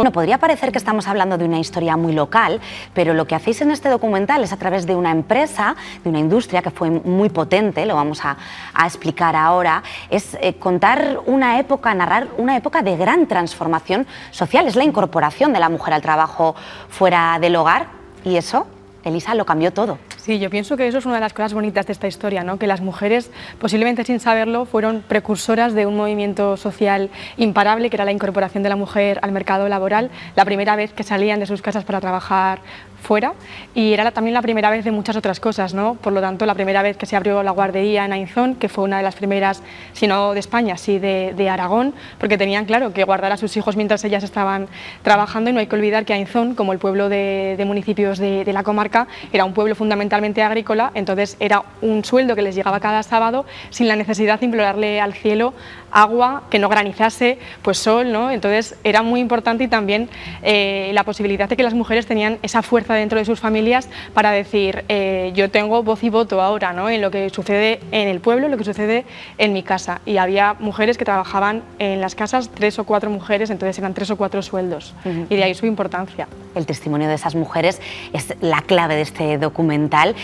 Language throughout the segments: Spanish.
Bueno, podría parecer que estamos hablando de una historia muy local, pero lo que hacéis en este documental es a través de una empresa, de una industria que fue muy potente, lo vamos a explicar ahora, es contar una época, narrar una época de gran transformación social, es la incorporación de la mujer al trabajo fuera del hogar y eso, Elisa, lo cambió todo. Sí, yo pienso que eso es una de las cosas bonitas de esta historia, ¿no? Que las mujeres, posiblemente sin saberlo, fueron precursoras de un movimiento social imparable, que era la incorporación de la mujer al mercado laboral, la primera vez que salían de sus casas para trabajar fuera, y era también la primera vez de muchas otras cosas, ¿no? Por lo tanto, la primera vez que se abrió la guardería en Ainzón, que fue una de las primeras, si no de España, sí de Aragón, porque tenían claro que guardar a sus hijos mientras ellas estaban trabajando, y no hay que olvidar que Ainzón, como el pueblo de municipios de la comarca, era un pueblo fundamentalmente agrícola, entonces era un sueldo que les llegaba cada sábado sin la necesidad de implorarle al cielo agua, que no granizase, pues sol, ¿no? Entonces era muy importante, y también la posibilidad de que las mujeres tenían esa fuerza dentro de sus familias para decir, yo tengo voz y voto ahora, ¿no? En lo que sucede en el pueblo, lo que sucede en mi casa, y había mujeres que trabajaban en las casas, 3 o 4 mujeres, entonces eran 3 o 4 sueldos, y de ahí su importancia. El testimonio de esas mujeres es la clave de este documental.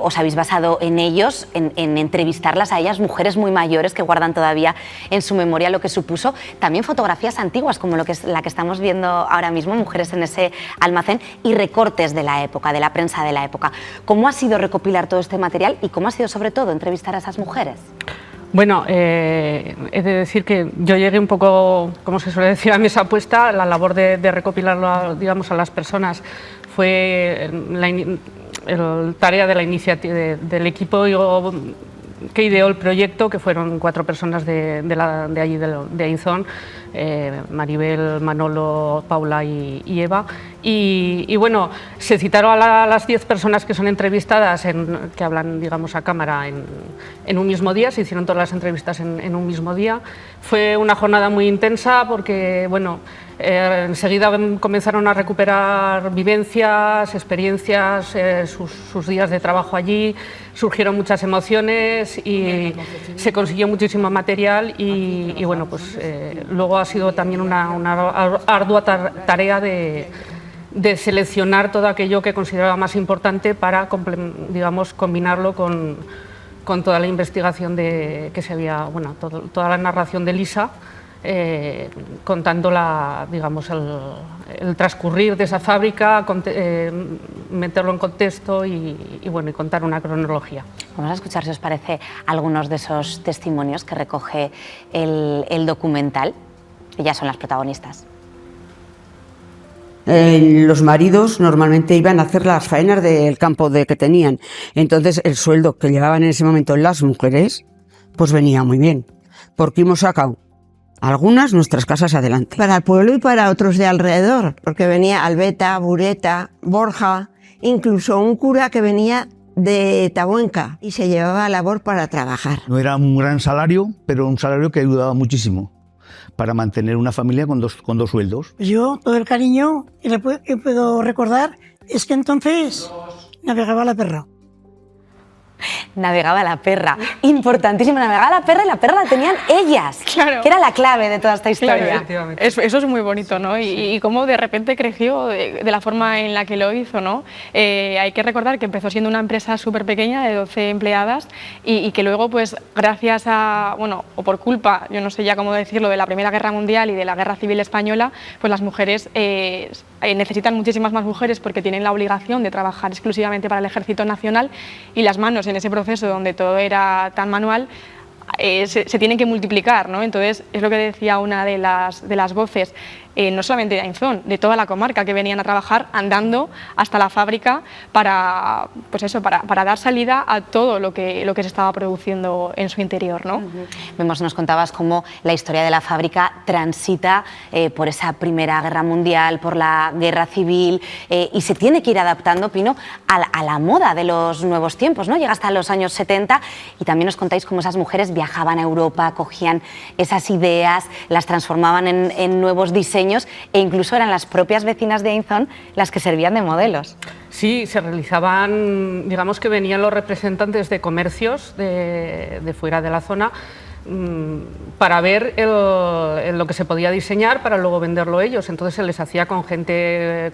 Os habéis basado en ellos, en entrevistarlas a ellas, mujeres muy mayores que guardan todavía en su memoria lo que supuso, también fotografías antiguas como la que estamos viendo ahora mismo, mujeres en ese almacén, y recortes de la época, de la prensa de la época. ¿Cómo ha sido recopilar todo este material y cómo ha sido sobre todo entrevistar a esas mujeres? Bueno, he de decir que yo llegué un poco, como se suele decir, a mesa puesta. La labor de recopilarlo, digamos, a las personas fue la tarea de la iniciativa del equipo que ideó el proyecto, que fueron 4 personas de allí, de Ainzón, Maribel, Manolo, Paula y Eva. Y bueno, se citaron a las 10 personas que son entrevistadas, que hablan, digamos, a cámara en un mismo día. Se hicieron todas las entrevistas en un mismo día. Fue una jornada muy intensa porque, bueno, enseguida comenzaron a recuperar vivencias, experiencias, sus días de trabajo allí, surgieron muchas emociones y se consiguió muchísimo material y bueno, pues luego ha sido también una ardua tarea de seleccionar todo aquello que consideraba más importante para, digamos, combinarlo con toda la investigación que se había, bueno, toda la narración de Elisa, contando digamos, el transcurrir de esa fábrica, meterlo en contexto y bueno, y contar una cronología. Vamos a escuchar, si os parece, algunos de esos testimonios que recoge el documental. Ellas son las protagonistas. Los maridos normalmente iban a hacer las faenas del campo que tenían, entonces el sueldo que llevaban en ese momento las mujeres pues venía muy bien, porque hemos sacado algunas nuestras casas adelante. Para el pueblo y para otros de alrededor, porque venía Albeta, Bureta, Borja, incluso un cura que venía de Tabuenca y se llevaba a labor para trabajar. No era un gran salario, pero un salario que ayudaba muchísimo para mantener una familia con dos sueldos. Yo, todo el cariño que puedo recordar es que entonces navegaba la perra. Navegaba la perra, importantísimo, navegaba la perra, y la perra la tenían ellas, claro, que era la clave de toda esta historia. Claro, eso es muy bonito, ¿no? Y cómo de repente creció de la forma en la que lo hizo, ¿no? Hay que recordar que empezó siendo una empresa súper pequeña de 12 empleadas y que luego, pues gracias a, bueno, o por culpa, yo no sé ya cómo decirlo, de la Primera Guerra Mundial y de la Guerra Civil Española, pues las mujeres necesitan muchísimas más mujeres porque tienen la obligación de trabajar exclusivamente para el Ejército Nacional, y las manos en ese proceso donde todo era tan manual se tienen que multiplicar, ¿no? Entonces es lo que decía una de las voces, no solamente de Ainzón, de toda la comarca, que venían a trabajar andando hasta la fábrica para, pues eso, para dar salida a todo lo que se estaba produciendo en su interior, ¿no? Vemos, nos contabas cómo la historia de la fábrica transita por esa Primera Guerra Mundial, por la Guerra Civil, y se tiene que ir adaptando, Pino, a la moda de los nuevos tiempos, ¿no? Llega hasta los años 70 y también nos contáis cómo esas mujeres viajaban a Europa, cogían esas ideas, las transformaban en nuevos diseños, e incluso eran las propias vecinas de Ainzón las que servían de modelos. Sí, se realizaban, digamos que venían los representantes de comercios de fuera de la zona, para ver lo que se podía diseñar para luego venderlo ellos. Entonces se les hacía con gente de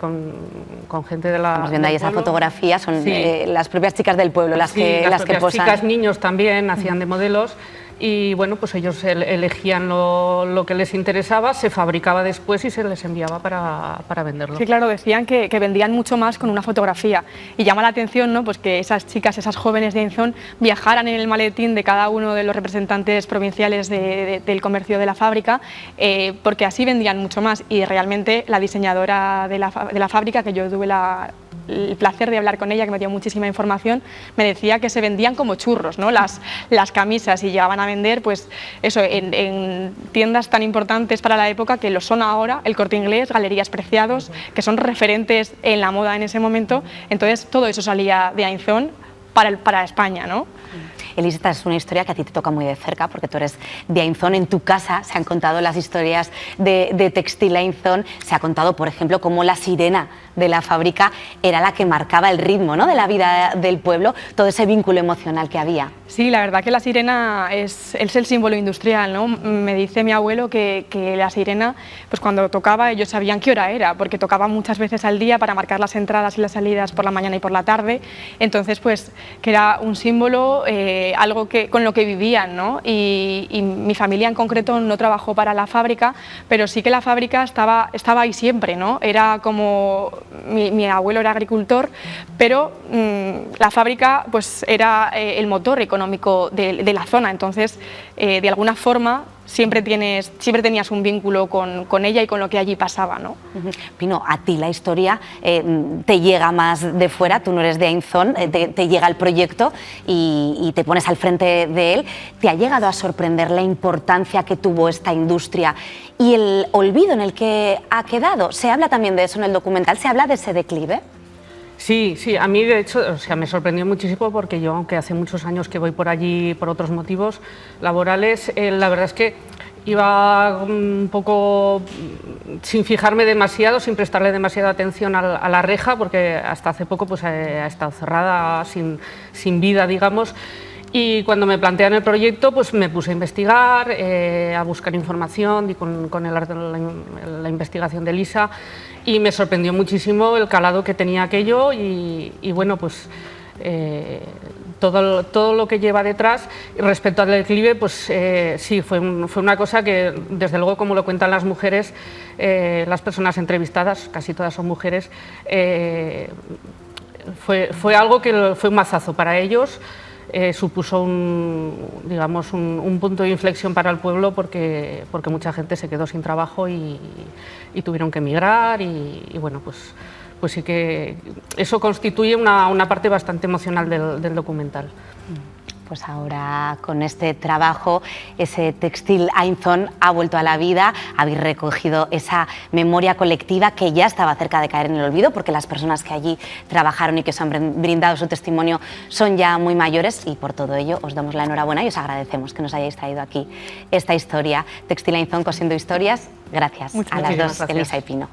la... Estamos viendo ahí esa fotografía, son Sí. las propias chicas del pueblo las Sí, que las propias posan. chicas, niños también hacían de modelos. Y bueno, pues ellos elegían lo que les interesaba, se fabricaba después y se les enviaba para venderlo. Sí, claro, decían que vendían mucho más con una fotografía. Y llama la atención, ¿no?, pues que esas chicas, esas jóvenes de Ainzón, viajaran en el maletín de cada uno de los representantes provinciales del comercio de la fábrica, porque así vendían mucho más. Y realmente la diseñadora de la fábrica, que yo tuve el placer de hablar con ella, que me dio muchísima información, me decía que se vendían como churros, ¿no?, las camisas, y llegaban a vender, pues eso, en tiendas tan importantes para la época que lo son ahora, el Corte Inglés, Galerías Preciados, que son referentes en la moda en ese momento. Entonces todo eso salía de Ainzón para España, ¿no? Elisa, esta es una historia que a ti te toca muy de cerca porque tú eres de Ainzón. En tu casa se han contado las historias de Textil Ainzón. Se ha contado, por ejemplo, cómo la sirena de la fábrica era la que marcaba el ritmo, ¿no?, de la vida del pueblo, todo ese vínculo emocional que había. Sí, la verdad que la sirena es el símbolo industrial, ¿no? Me dice mi abuelo que la sirena, pues cuando tocaba ellos sabían qué hora era, porque tocaba muchas veces al día para marcar las entradas y las salidas por la mañana y por la tarde. Entonces, pues que era un símbolo, algo con lo que vivían, ¿no? Y mi familia en concreto no trabajó para la fábrica, pero sí que la fábrica estaba ahí siempre, ¿no? Era como... Mi abuelo era agricultor, pero la fábrica pues era el motor económico de la zona. Entonces, de alguna forma, siempre tenías un vínculo con ella y con lo que allí pasaba, ¿no? Pino, a ti la historia te llega más de fuera, tú no eres de Ainzón, te llega el proyecto y te pones al frente de él. ¿Te ha llegado a sorprender la importancia que tuvo esta industria y el olvido en el que ha quedado? Se habla también de eso en el documental, se habla de ese declive. Sí, a mí de hecho, o sea, me sorprendió muchísimo porque yo, aunque hace muchos años que voy por allí por otros motivos laborales, la verdad es que iba un poco sin fijarme demasiado, sin prestarle demasiada atención a la reja, porque hasta hace poco pues ha estado cerrada, sin vida, digamos. Y cuando me plantean el proyecto, pues me puse a investigar, a buscar información y con la investigación de Elisa, y me sorprendió muchísimo el calado que tenía aquello y bueno, pues todo lo que lleva detrás. Respecto al declive, pues sí, fue una cosa que, desde luego, como lo cuentan las mujeres, las personas entrevistadas, casi todas son mujeres, fue algo que fue un mazazo para ellos. Supuso un punto de inflexión para el pueblo porque mucha gente se quedó sin trabajo y tuvieron que emigrar y bueno, pues sí que eso constituye una parte bastante emocional del documental. Pues ahora, con este trabajo, ese Textil Ainzón ha vuelto a la vida, habéis recogido esa memoria colectiva que ya estaba cerca de caer en el olvido, porque las personas que allí trabajaron y que os han brindado su testimonio son ya muy mayores, y por todo ello os damos la enhorabuena y os agradecemos que nos hayáis traído aquí esta historia. Textil Ainzón, cosiendo historias. Gracias a las dos, gracias. Elisa y Pino.